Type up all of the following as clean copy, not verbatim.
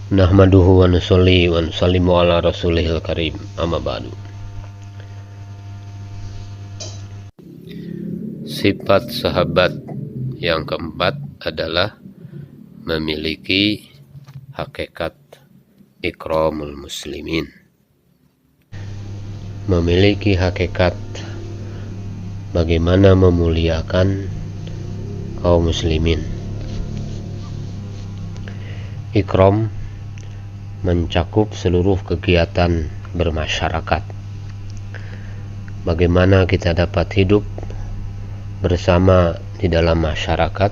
Nahmaduhu wa nusolli wa nusallimu ala rasulihil karim, amma ba'du. Sifat sahabat yang keempat adalah memiliki hakikat ikramul muslimin. Memiliki hakikat bagaimana memuliakan kaum muslimin. Ikram mencakup seluruh kegiatan bermasyarakat. Bagaimana kita dapat hidup bersama di dalam masyarakat,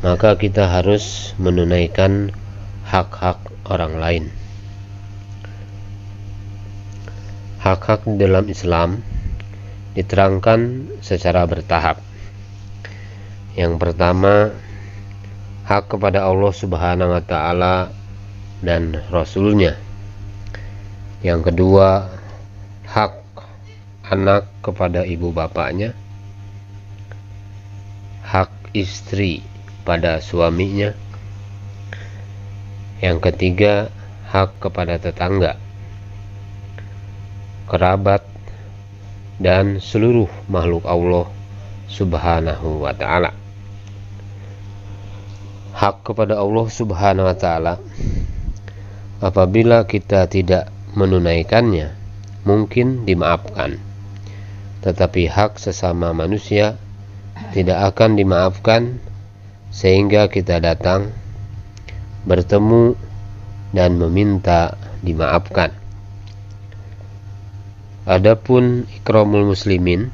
maka kita harus menunaikan hak-hak orang lain. Hak-hak dalam Islam diterangkan secara bertahap. Yang pertama, hak kepada Allah Subhanahu wa Ta'ala dan Rasulnya. Yang kedua, hak anak kepada ibu bapaknya, hak istri pada suaminya. Yang ketiga, hak kepada tetangga, kerabat, dan seluruh makhluk Allah Subhanahu wa Ta'ala. Hak kepada Allah Subhanahu wa Ta'ala, apabila kita tidak menunaikannya, mungkin dimaafkan. Tetapi hak sesama manusia tidak akan dimaafkan, sehingga kita datang, bertemu, dan meminta dimaafkan. Adapun ikramul muslimin,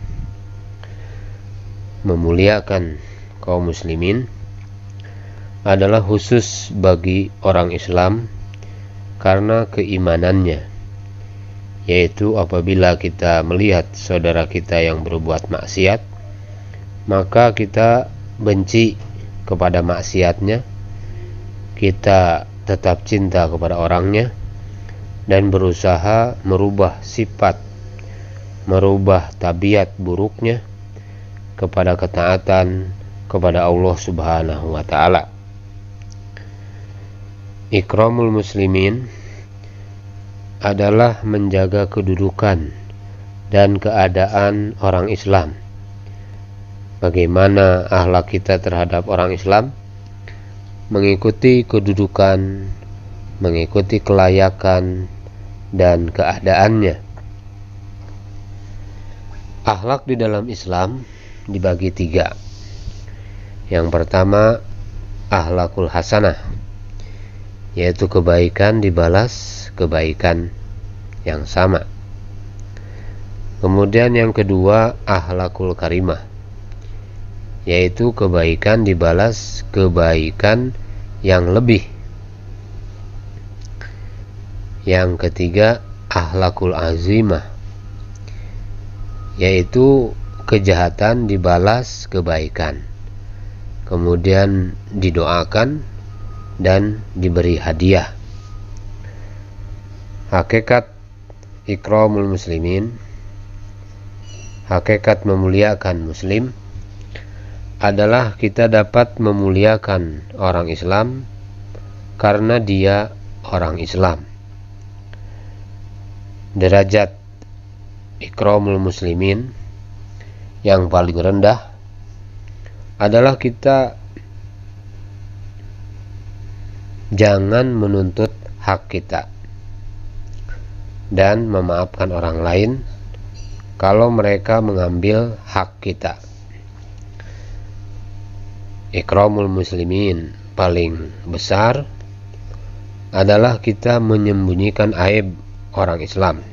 memuliakan kaum muslimin, adalah khusus bagi orang Islam karena keimanannya, yaitu apabila kita melihat saudara kita yang berbuat maksiat, maka kita benci kepada maksiatnya, kita tetap cinta kepada orangnya, dan berusaha merubah sifat, merubah tabiat buruknya kepada ketaatan kepada Allah Subhanahu wa Ta'ala. Ikramul muslimin adalah menjaga kedudukan dan keadaan orang Islam. Bagaimana akhlak kita terhadap orang Islam? Mengikuti kedudukan, mengikuti kelayakan dan keadaannya. Akhlak di dalam Islam dibagi 3. Yang pertama, akhlakul hasanah, yaitu kebaikan dibalas kebaikan yang sama. Kemudian yang kedua, akhlakul karimah, yaitu kebaikan dibalas kebaikan yang lebih. Yang ketiga, akhlakul azimah, yaitu kejahatan dibalas kebaikan, kemudian didoakan dan diberi hadiah. Hakikat ikramul muslimin, hakikat memuliakan muslim, adalah kita dapat memuliakan orang Islam karena dia orang Islam. Derajat ikramul muslimin yang paling rendah adalah kita jangan menuntut hak kita dan memaafkan orang lain kalau mereka mengambil hak kita. Ikramul muslimin paling besar adalah kita menyembunyikan aib orang Islam.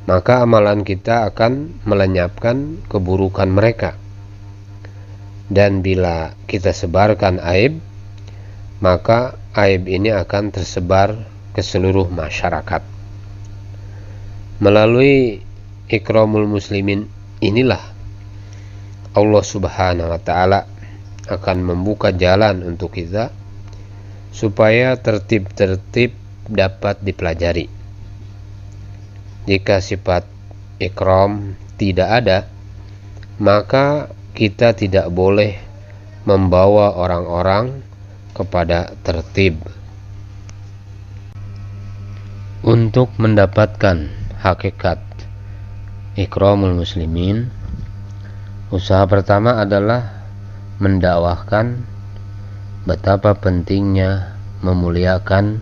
Maka amalan kita akan melenyapkan keburukan mereka. Dan bila kita sebarkan aib, maka aib ini akan tersebar ke seluruh masyarakat. Melalui ikramul muslimin inilah Allah Subhanahu wa Ta'ala akan membuka jalan untuk kita supaya tertib-tertib dapat dipelajari. Jika sifat ikram tidak ada, maka kita tidak boleh membawa orang-orang kepada tertib. Untuk mendapatkan hakikat ikramul muslimin, usaha pertama adalah mendakwahkan betapa pentingnya memuliakan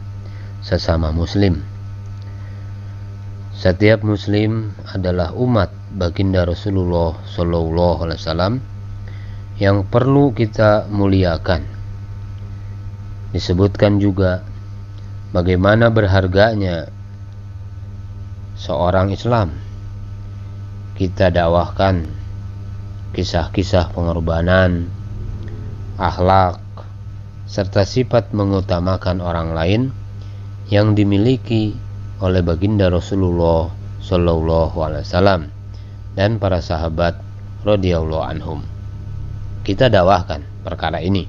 sesama muslim. Setiap muslim adalah umat baginda Rasulullah SAW yang perlu kita muliakan. Disebutkan juga bagaimana berharganya seorang Islam. Kita dakwahkan kisah-kisah pengorbanan, akhlak, serta sifat mengutamakan orang lain yang dimiliki oleh baginda Rasulullah SAW dan para sahabat radhiyallahu anhum. Kita dakwahkan perkara ini.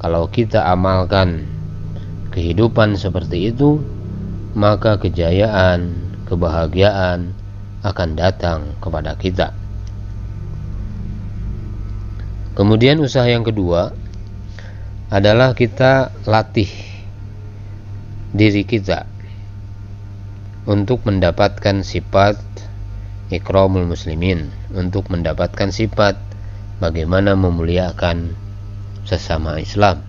Kalau kita amalkan kehidupan seperti itu, maka kejayaan, kebahagiaan akan datang kepada kita. Kemudian usaha yang kedua adalah kita latih diri kita untuk mendapatkan sifat ikramul muslimin, untuk mendapatkan sifat bagaimana memuliakan sesama Islam.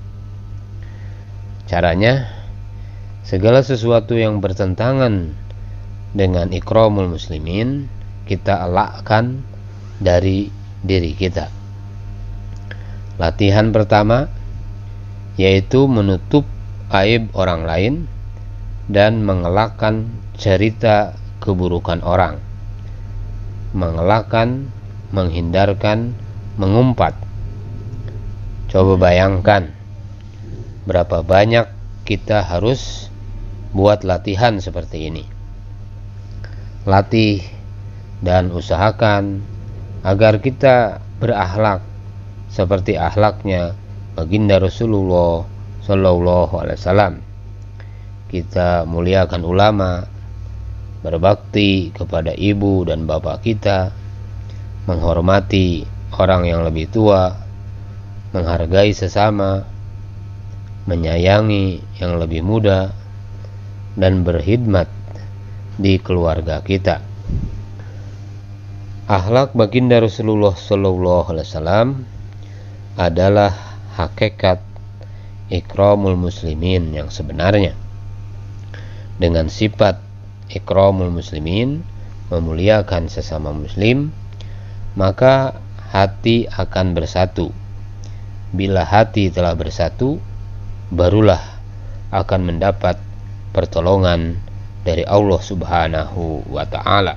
Caranya, segala sesuatu yang bertentangan dengan ikramul muslimin kita elakkan dari diri kita. Latihan pertama yaitu menutup aib orang lain dan mengelakkan cerita keburukan orang, mengelakkan, menghindarkan, mengumpat. Coba bayangkan berapa banyak kita harus buat latihan seperti ini. Latih dan usahakan agar kita berakhlak seperti akhlaknya baginda Rasulullah SAW. Kita muliakan ulama, berbakti kepada ibu dan bapak kita, menghormati orang yang lebih tua, menghargai sesama, menyayangi yang lebih muda, dan berkhidmat di keluarga kita. Akhlak baginda Rasulullah SAW adalah hakikat ikramul muslimin yang sebenarnya. Dengan sifat ikramul muslimin, memuliakan sesama muslim, maka hati akan bersatu. Bila hati telah bersatu, barulah akan mendapat pertolongan dari Allah Subhanahu wa ta'ala.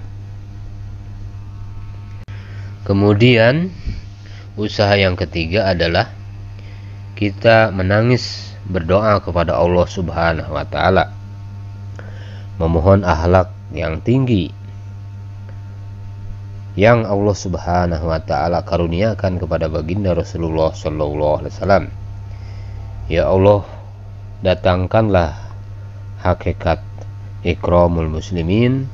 Kemudian usaha yang ketiga adalah kita menangis berdoa kepada Allah Subhanahu wa ta'ala, memohon akhlak yang tinggi yang Allah Subhanahu wa ta'ala karuniakan kepada baginda Rasulullah SAW. Ya Allah, datangkanlah hakikat ikramul muslimin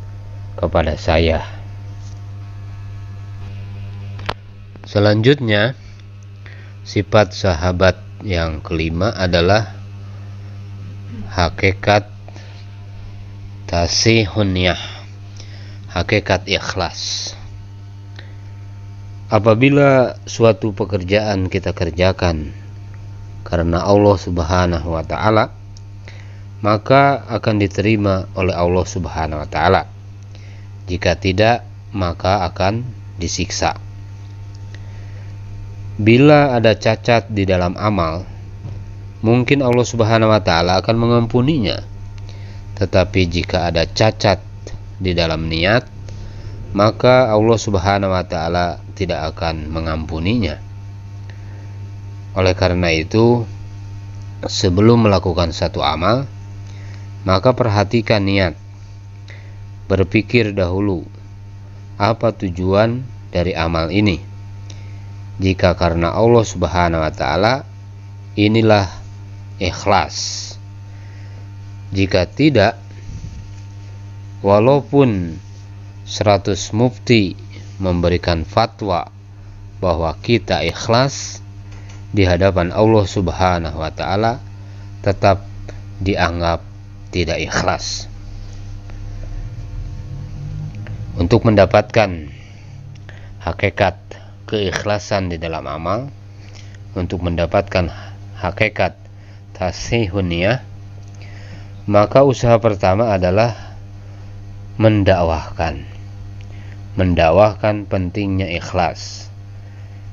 kepada saya. Selanjutnya, sifat sahabat yang kelima adalah hakikat tasihuniyah, hakikat ikhlas. Apabila suatu pekerjaan kita kerjakan karena Allah Subhanahu wa ta'ala, maka akan diterima oleh Allah Subhanahu wa ta'ala. Jika tidak, maka akan disiksa. Bila ada cacat di dalam amal, mungkin Allah Subhanahu wa ta'ala akan mengampuninya. Tetapi jika ada cacat di dalam niat, maka Allah Subhanahu wa ta'ala tidak akan mengampuninya. Oleh karena itu, sebelum melakukan satu amal, maka perhatikan niat. Berpikir dahulu, apa tujuan dari amal ini? Jika karena Allah Subhanahu wa ta'ala, inilah ikhlas. Jika tidak, walaupun 100 mufti memberikan fatwa bahwa kita ikhlas, di hadapan Allah Subhanahu wa ta'ala tetap dianggap tidak ikhlas. Untuk mendapatkan hakikat keikhlasan di dalam amal, untuk mendapatkan hakikat tasihun niyah, maka usaha pertama adalah mendakwahkan pentingnya ikhlas.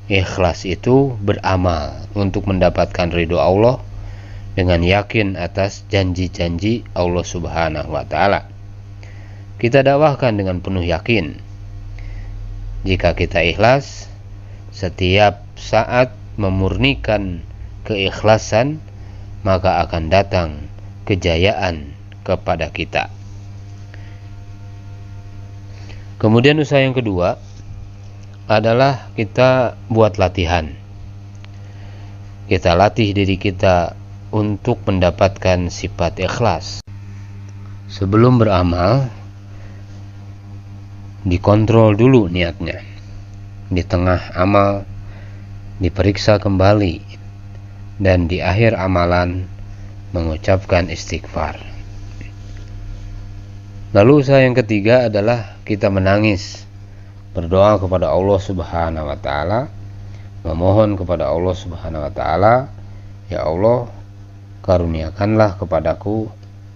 Ikhlas itu beramal untuk mendapatkan ridho Allah dengan yakin atas janji-janji Allah Subhanahu wa Ta'ala. Kita dakwahkan dengan penuh yakin. Jika kita ikhlas, setiap saat memurnikan keikhlasan, maka akan datang kejayaan kepada kita. Kemudian usaha yang kedua adalah kita buat latihan. Kita latih diri kita untuk mendapatkan sifat ikhlas. Sebelum beramal, dikontrol dulu niatnya. Di tengah amal diperiksa kembali, dan di akhir amalan mengucapkan istighfar. Lalu usaha yang ketiga adalah kita menangis, berdoa kepada Allah Subhanahu wa Ta'ala, memohon kepada Allah Subhanahu wa Ta'ala, ya Allah, karuniakanlah kepadaku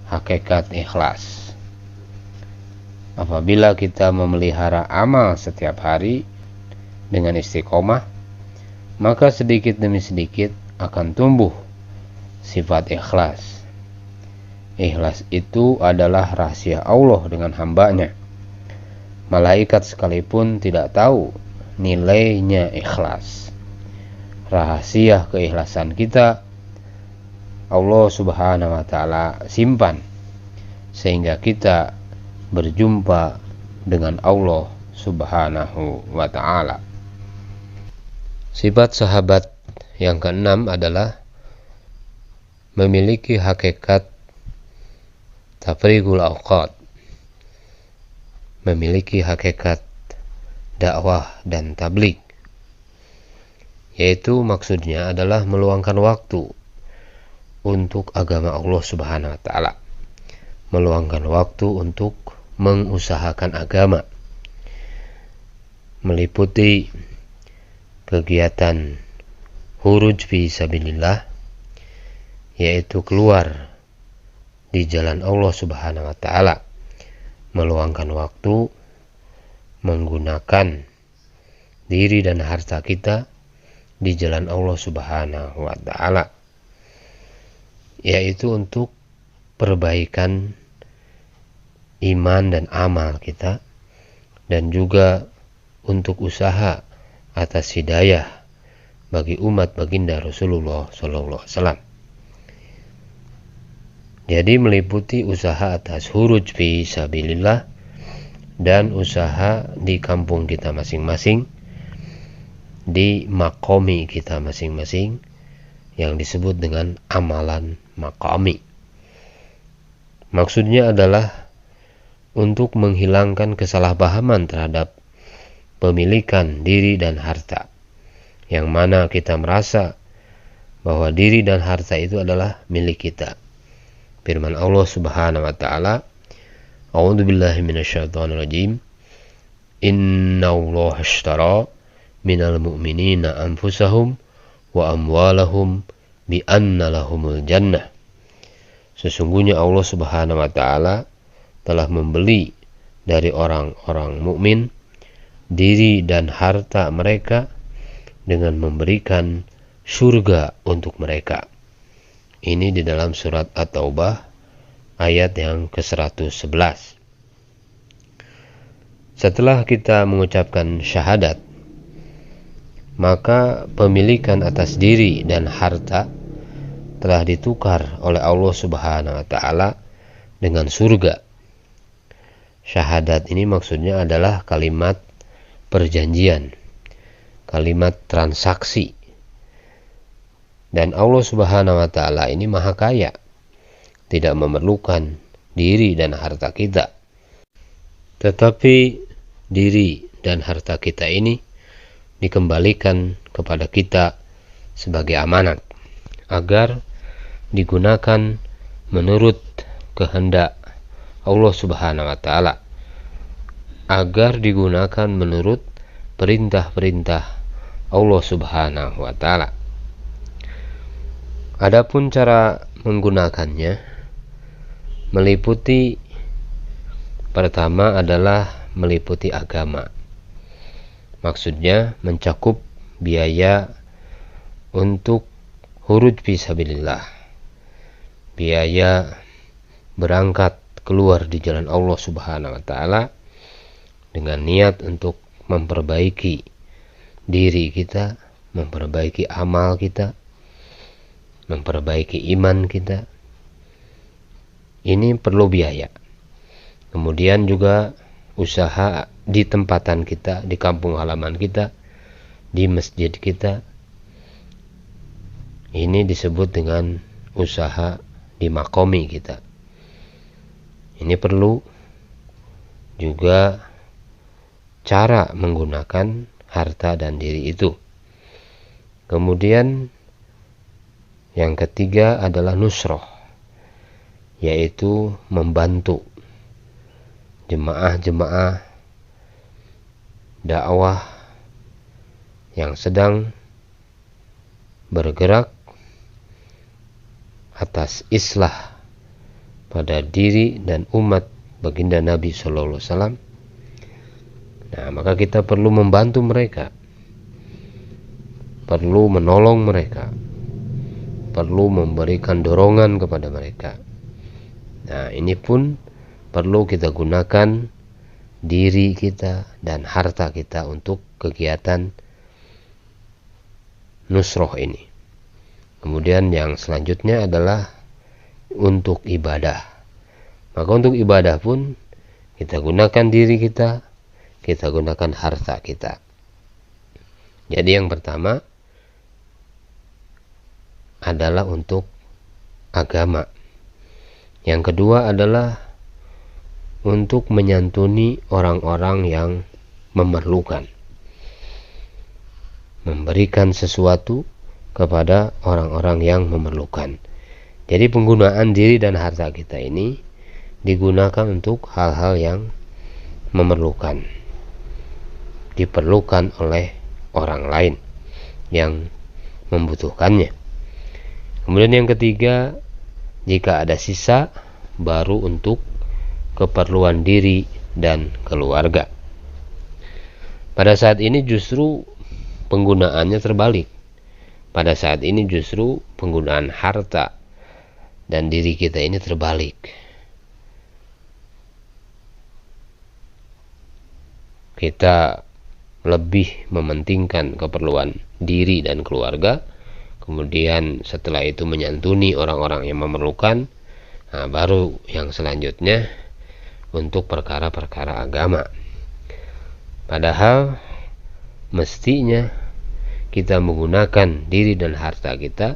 hakikat ikhlas. Apabila kita memelihara amal setiap hari dengan istiqomah, maka sedikit demi sedikit akan tumbuh sifat ikhlas. Ikhlas itu adalah rahasia Allah dengan hambanya. Malaikat sekalipun tidak tahu nilainya ikhlas. Rahasia keikhlasan kita Allah Subhanahu wa Ta'ala simpan, sehingga kita berjumpa dengan Allah Subhanahu wa Ta'ala. Sifat sahabat yang keenam adalah memiliki hakikat tafrigul awqat, memiliki hakikat dakwah dan tabligh, yaitu maksudnya adalah meluangkan waktu untuk agama Allah Subhanahu wa Ta'ala, meluangkan waktu untuk mengusahakan agama, meliputi kegiatan huruj fi sabilillah, yaitu keluar di jalan Allah Subhanahu wa Ta'ala, meluangkan waktu menggunakan diri dan harta kita di jalan Allah Subhanahu wa Ta'ala, yaitu untuk perbaikan iman dan amal kita, dan juga untuk usaha atas hidayah bagi umat baginda Rasulullah SAW. Jadi meliputi usaha atas huruj fi sabilillah dan usaha di kampung kita masing-masing, di makomi kita masing-masing, yang disebut dengan amalan makomi. Maksudnya adalah untuk menghilangkan kesalahpahaman terhadap pemilikan diri dan harta, yang mana kita merasa bahwa diri dan harta itu adalah milik kita. Firman Allah Subhanahu wa Ta'ala, A'udzu billahi minasyaitonir rajim, Innallaha ashtara minal mu'minina anfusahum wa amwalahum bi anna lahumul jannah. Sesungguhnya Allah Subhanahu wa Ta'ala telah membeli dari orang-orang mukmin diri dan harta mereka dengan memberikan surga untuk mereka. Ini di dalam surat At-Taubah ayat yang ke-111. Setelah kita mengucapkan syahadat, maka pemilikan atas diri dan harta telah ditukar oleh Allah Subhanahu wa Ta'ala dengan surga. Syahadat ini maksudnya adalah kalimat perjanjian, kalimat transaksi. Dan Allah Subhanahu wa Ta'ala ini maha kaya, tidak memerlukan diri dan harta kita. Tetapi diri dan harta kita ini dikembalikan kepada kita sebagai amanat, agar digunakan menurut kehendak Allah Subhanahu wa Ta'ala. agar digunakan menurut perintah-perintah Allah Subhanahu wa taala. Adapun cara menggunakannya meliputi, pertama adalah meliputi agama. Maksudnya mencakup biaya untuk khuruj fisabilillah, biaya berangkat keluar di jalan Allah Subhanahu wa taala dengan niat untuk memperbaiki diri kita, memperbaiki amal kita, memperbaiki iman kita. Ini perlu biaya. Kemudian juga usaha di tempatan kita, di kampung halaman kita, di masjid kita. Ini disebut dengan usaha di makomi kita. Ini perlu juga cara menggunakan harta dan diri itu. Kemudian yang ketiga adalah nusroh, yaitu membantu jemaah-jemaah dakwah yang sedang bergerak atas islah pada diri dan umat baginda Nabi Sallallahu Alaihi Wasallam. Nah, maka kita perlu membantu mereka, perlu menolong mereka, perlu memberikan dorongan kepada mereka. Nah, ini pun perlu kita gunakan diri kita dan harta kita untuk kegiatan nusroh ini. Kemudian yang selanjutnya adalah untuk ibadah. Maka untuk ibadah pun kita gunakan diri kita, kita gunakan harta kita. Jadi yang pertama adalah untuk agama. Yang kedua adalah untuk menyantuni orang-orang yang memerlukan, memberikan sesuatu kepada orang-orang yang memerlukan. Jadi penggunaan diri dan harta kita ini digunakan untuk hal-hal yang memerlukan, diperlukan oleh orang lain yang membutuhkannya. Kemudian yang ketiga, jika ada sisa, baru untuk keperluan diri dan keluarga. Pada saat ini justru penggunaannya terbalik. Pada saat ini justru penggunaan harta dan diri kita ini terbalik. Kita lebih mementingkan keperluan diri dan keluarga, kemudian setelah itu menyantuni orang-orang yang memerlukan. Nah, baru yang selanjutnya untuk perkara-perkara agama. Padahal mestinya kita menggunakan diri dan harta kita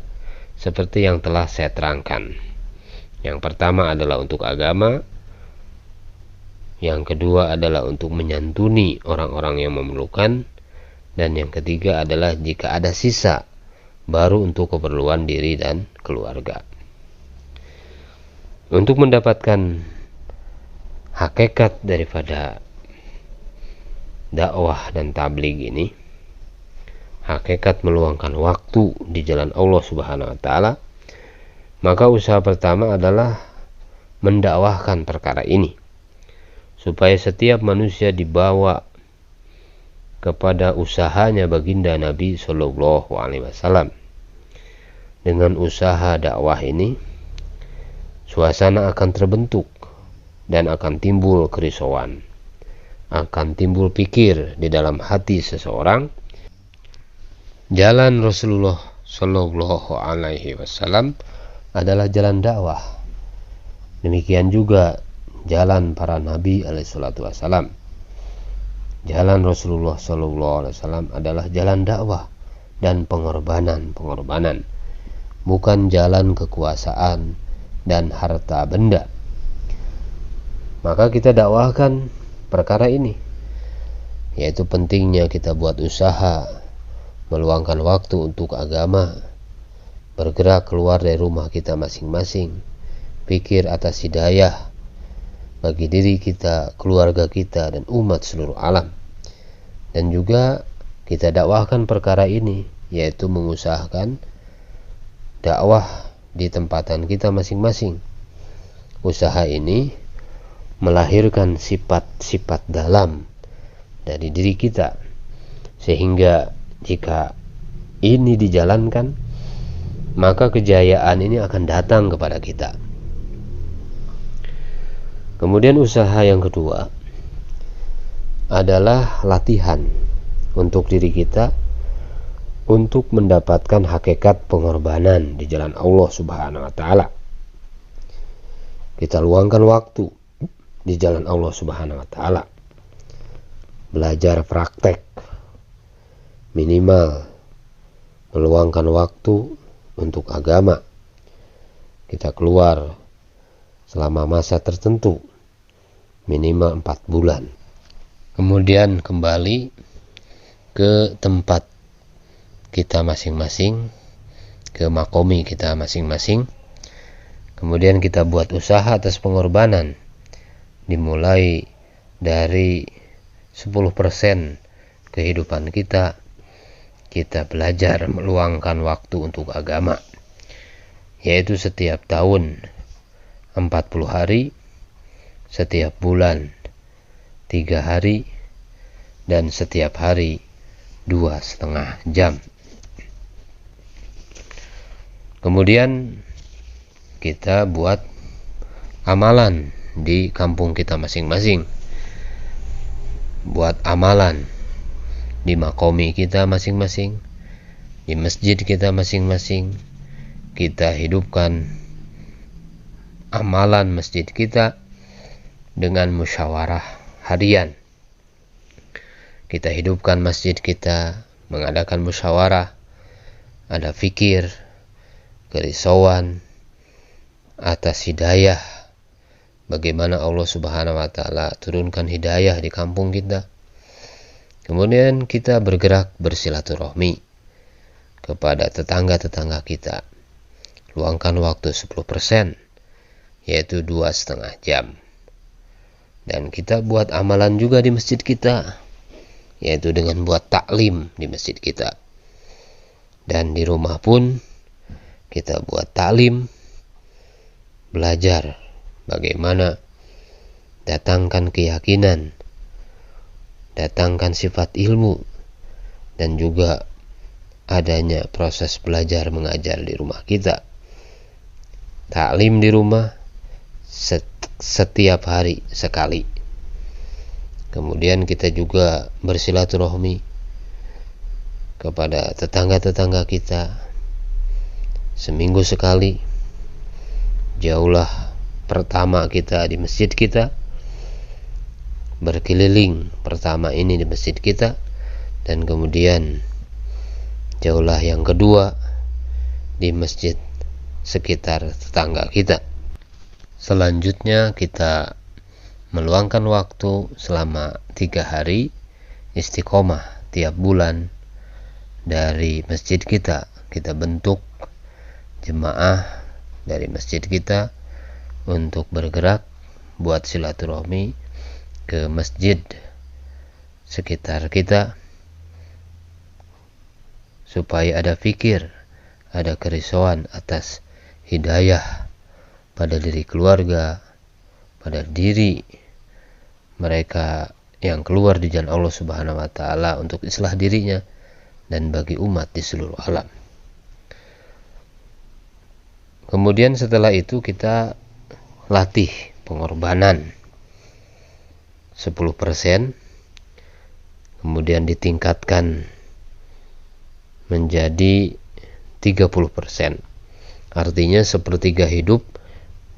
seperti yang telah saya terangkan. Yang pertama adalah untuk agama, yang kedua adalah untuk menyantuni orang-orang yang memerlukan, dan yang ketiga adalah jika ada sisa, baru untuk keperluan diri dan keluarga. Untuk mendapatkan hakikat daripada dakwah dan tabligh ini, hakikat meluangkan waktu di jalan Allah Subhanahu wa taala, maka usaha pertama adalah mendakwahkan perkara ini supaya setiap manusia dibawa kepada usahanya baginda Nabi Sallallahu Alaihi Wasallam. Dengan usaha dakwah ini, suasana akan terbentuk dan akan timbul kerisauan, akan timbul pikir di dalam hati seseorang. Jalan Rasulullah Sallallahu Alaihi Wasallam adalah jalan dakwah. Demikian juga jalan para nabi alaihissalatu wassalam. Jalan Rasulullah Sallallahu Alaihi Wasallam adalah jalan dakwah dan pengorbanan, bukan jalan kekuasaan dan harta benda. Maka kita dakwahkan perkara ini, yaitu pentingnya kita buat usaha, meluangkan waktu untuk agama, bergerak keluar dari rumah kita masing-masing, pikir atas hidayah bagi diri kita, keluarga kita, dan umat seluruh alam. Dan juga kita dakwahkan perkara ini, yaitu mengusahakan dakwah di tempatan kita masing-masing. Usaha ini melahirkan sifat-sifat dalam dari diri kita, sehingga jika ini dijalankan, maka kejayaan ini akan datang kepada kita. Kemudian usaha yang kedua adalah latihan untuk diri kita untuk mendapatkan hakikat pengorbanan di jalan Allah Subhanahu wa taala. Kita luangkan waktu di jalan Allah Subhanahu wa taala. Belajar praktek, minimal meluangkan waktu untuk agama. Kita keluar selama masa tertentu, minimal 4 bulan. Kemudian kembali ke tempat kita masing-masing, ke makomi kita masing-masing. Kemudian kita buat usaha atas pengorbanan, dimulai dari 10% kehidupan kita belajar meluangkan waktu untuk agama, yaitu setiap tahun 40 hari, setiap bulan 3 hari, dan setiap hari 2,5 jam. Kemudian kita buat amalan di kampung kita masing-masing, buat amalan di makomi kita masing-masing, di masjid kita masing-masing. Kita hidupkan amalan masjid kita dengan musyawarah harian. Kita hidupkan masjid kita, mengadakan musyawarah, ada fikir, kerisauan atas hidayah, bagaimana Allah Subhanahu wa taala turunkan hidayah di kampung kita. Kemudian kita bergerak bersilaturahmi kepada tetangga-tetangga kita. Luangkan waktu 10%, yaitu 2,5 jam. Dan kita buat amalan juga di masjid kita, yaitu dengan buat taklim di masjid kita. Dan di rumah pun kita buat taklim, belajar bagaimana datangkan keyakinan, datangkan sifat ilmu, dan juga adanya proses belajar mengajar di rumah kita. Taklim di rumah setiap hari sekali. Kemudian kita juga bersilaturahmi kepada tetangga-tetangga kita seminggu sekali. Jauhlah pertama kita di masjid kita, berkeliling pertama ini di masjid kita, dan kemudian jauhlah yang kedua di masjid sekitar tetangga kita. Selanjutnya kita meluangkan waktu selama 3 hari istiqomah tiap bulan dari masjid kita. Kita bentuk jemaah dari masjid kita untuk bergerak buat silaturahmi ke masjid sekitar kita, supaya ada fikir, ada kerisauan atas hidayah pada diri keluarga, pada diri mereka yang keluar di jalan Allah Subhanahu wa taala untuk islah dirinya, dan bagi umat di seluruh alam. Kemudian setelah itu kita latih pengorbanan 10%, kemudian ditingkatkan menjadi 30%. Artinya sepertiga hidup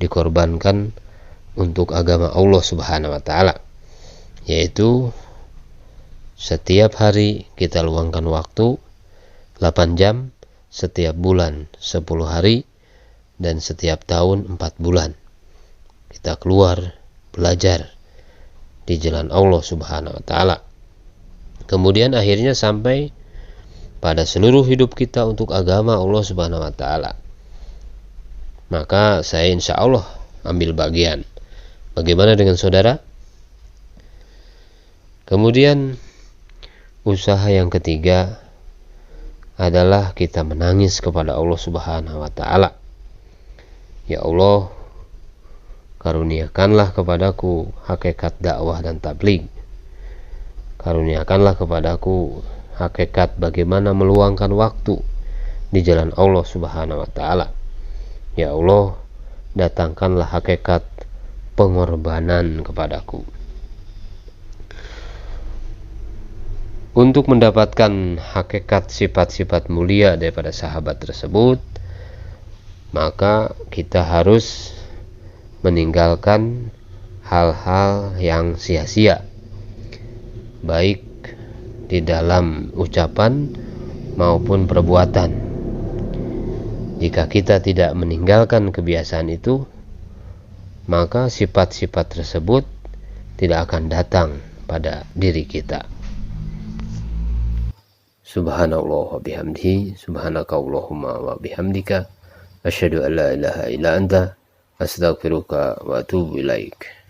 dikorbankan untuk agama Allah Subhanahu wa taala, yaitu setiap hari kita luangkan waktu 8 jam, setiap bulan 10 hari, dan setiap tahun 4 bulan kita keluar belajar di jalan Allah Subhanahu wa taala. Kemudian akhirnya sampai pada seluruh hidup kita untuk agama Allah Subhanahu wa taala. Maka saya insya Allah ambil bagian Bagaimana dengan saudara? Kemudian usaha yang ketiga adalah kita menangis kepada Allah Subhanahu wa taala. Ya Allah, karuniakanlah kepadaku hakikat dakwah dan tabligh. Karuniakanlah kepadaku hakikat bagaimana meluangkan waktu di jalan Allah Subhanahu wa taala. Ya Allah, datangkanlah hakikat pengorbanan kepadaku. Untuk mendapatkan hakikat sifat-sifat mulia daripada sahabat tersebut, maka kita harus meninggalkan hal-hal yang sia-sia, baik di dalam ucapan maupun perbuatan. Jika kita tidak meninggalkan kebiasaan itu, maka sifat-sifat tersebut tidak akan datang pada diri kita. Subhanallah wa bihamdihi, subhanakallahumma wa bihamdika, asyhadu an la ilaha illa anta, astaghfiruka wa atubu ilaik.